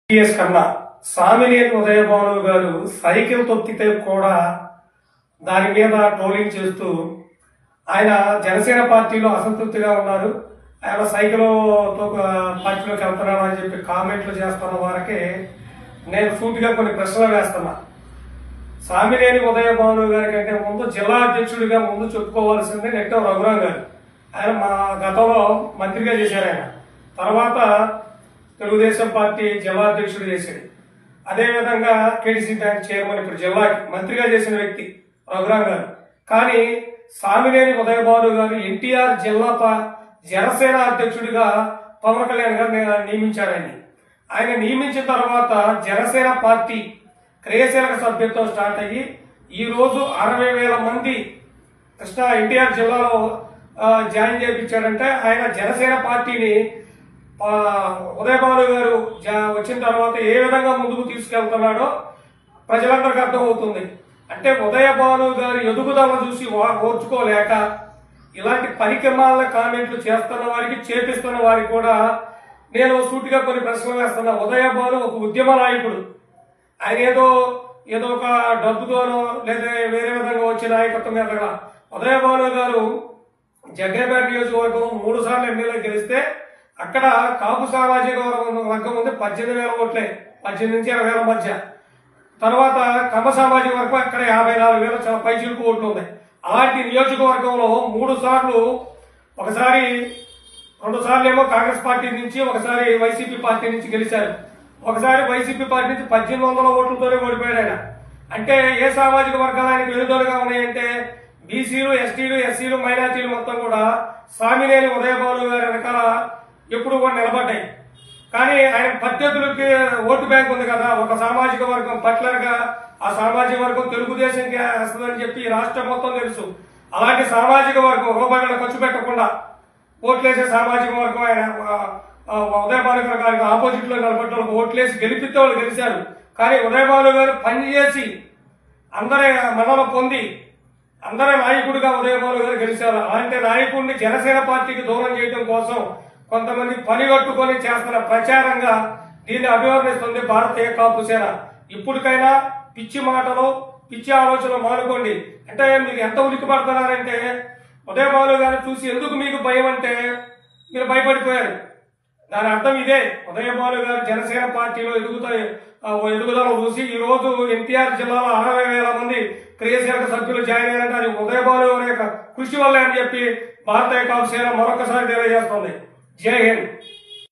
కన్నా సామినేని ఉదయభాను గారు సైకిల్ తొక్కితే కూడా దాని మీద ట్రోలింగ్ చేస్తూ ఆయన జనసేన పార్టీలో అసంతృప్తిగా ఉన్నారు. ఆయన సైకిల్ పార్టీలోకి వెళ్తున్నాడు అని చెప్పి కామెంట్లు చేస్తున్న వారికి నేను సూటిగా కొన్ని ప్రశ్నలు వేస్తున్నా. సామినేని ఉదయభాను గారి కంటే ముందు జిల్లా అధ్యక్షుడిగా ముందు చెప్పుకోవాల్సింది నెట్టం రఘురాం గారు. ఆయన మా గతంలో మంత్రిగా చేశారు. ఆయన తర్వాత తెలుగుదేశం పార్టీ జిల్లా అధ్యక్షుడు చేశాడు. అదేవిధంగా కేటీసీ బ్యాంక్ చైర్మన్, ఇప్పుడు జిల్లాకి మంత్రిగా చేసిన వ్యక్తి రఘురాం గారు. కానీ సామినేని ఉదయభాను గారు ఎన్టీఆర్ జిల్లా జనసేన అధ్యక్షుడిగా పవన్ కళ్యాణ్ గారు నియమించారు. ఆయన నియమించిన తర్వాత జనసేన పార్టీ క్రియాశీలక సభ్యత్వం స్టార్ట్ అయ్యి ఈ రోజు 60,000 మంది కృష్ణా ఎన్టీఆర్ జిల్లాలో జాయిన్ చేయించాడంటే ఆయన జనసేన పార్టీని ఉదయభాను గారు వచ్చిన తర్వాత ఏ విధంగా ముందుకు తీసుకెళ్తున్నాడో ప్రజలందరికీ అర్థమవుతుంది. అంటే ఉదయభాను గారి ఎదుగుదల చూసి ఓర్చుకోలేక ఇలాంటి పరిక్రమాల కామెంట్లు చేస్తున్న వారికి, చేపిస్తున్న వారికి కూడా నేను సూటిగా కొన్ని ప్రశ్నలు వేస్తున్నా. ఉదయభాను ఒక ఉద్యమ నాయకుడు. ఆయన ఏదో ఒక డబ్బుతోనో లేదా వేరే విధంగా వచ్చే నాయకత్వం మీద ఉదయభాను గారు జగ్గైపేట నియోజకవర్గం 3 సార్లు ఎమ్మెల్యే గెలిస్తే అక్కడ కాపు సామాజిక వర్గం ఉంది 18,000 ఓట్లే, 18 నుంచి 20,000 మధ్య. తర్వాత కమ్మ సామాజిక వర్గం అక్కడ 54,000 పైచిలుకు ఓట్లు ఉన్నాయి. అలాంటి నియోజకవర్గంలో 3 సార్లు, ఒకసారి 2 సార్లు ఏమో కాంగ్రెస్ పార్టీ నుంచి, ఒకసారి వైసీపీ పార్టీ నుంచి గెలిచారు. ఒకసారి వైసీపీ పార్టీ నుంచి 1800 ఓట్లతోనే ఓడిపోయాడు ఆయన. అంటే ఏ సామాజిక వర్గాలు ఆయనకు వెనుదోలుగా ఉన్నాయంటే బీసీలు, ఎస్టీలు, ఎస్సీలు, మైనార్టీలు మొత్తం కూడా సామినేని ఉదయభాను గారి వెనకాల ఎప్పుడు కూడా నిలబడ్డాయి. కానీ ఆయన ప్రత్యర్థులకి ఓటు బ్యాంక్ ఉంది కదా, ఒక సామాజిక వర్గం పట్లర్గా ఆ సామాజిక వర్గం తెలుగుదేశంకి వస్తుందని చెప్పి రాష్ట్రం మొత్తం తెలుసు. అలాంటి సామాజిక వర్గం రూపాయలు ఖర్చు పెట్టకుండా ఓట్లేసే సామాజిక వర్గం ఆయన ఉదయభాను గారికి ఆపోజిట్ లో నిలబడ్డ వాళ్ళకి ఓట్లేసి గెలిపితే వాళ్ళు గెలిచారు. కానీ ఉదయభాను గారు పనిచేసి అందరి మన్నన పొంది అందరి నాయకుడిగా ఉదయభాను గారు గెలిచారు. అలాంటి నాయకుడిని జనసేన పార్టీకి దూరం చేయడం కోసం కొంతమంది పని కట్టుకొని చేస్తున్న ప్రచారంగా దీన్ని అభివర్ణిస్తుంది భారతీయ కాపు సేన. ఇప్పటికైనా పిచ్చి మాటలు, పిచ్చి ఆలోచనలు మానుకోండి. అంటే మీరు ఎంత ఉలిక్కి పడుతున్నారంటే ఉదయభాను గారిని చూసి ఎందుకు మీకు భయం అంటే మీరు భయపడిపోయారు. దాని అర్థం ఇదే. ఉదయభాను గారు జనసేన పార్టీలో ఎదుగుదల చూసి ఈ రోజు ఎన్టీఆర్ జిల్లాలో 60,000 మంది క్రియాశీలక సభ్యులు జాయిన్ అయ్యారంటే అది ఉదయభాను గారి యొక్క కృషి వల్లే అని చెప్పి భారతీయ కాపు సేన మరొకసారి తెలియజేస్తుంది. జై హింద్.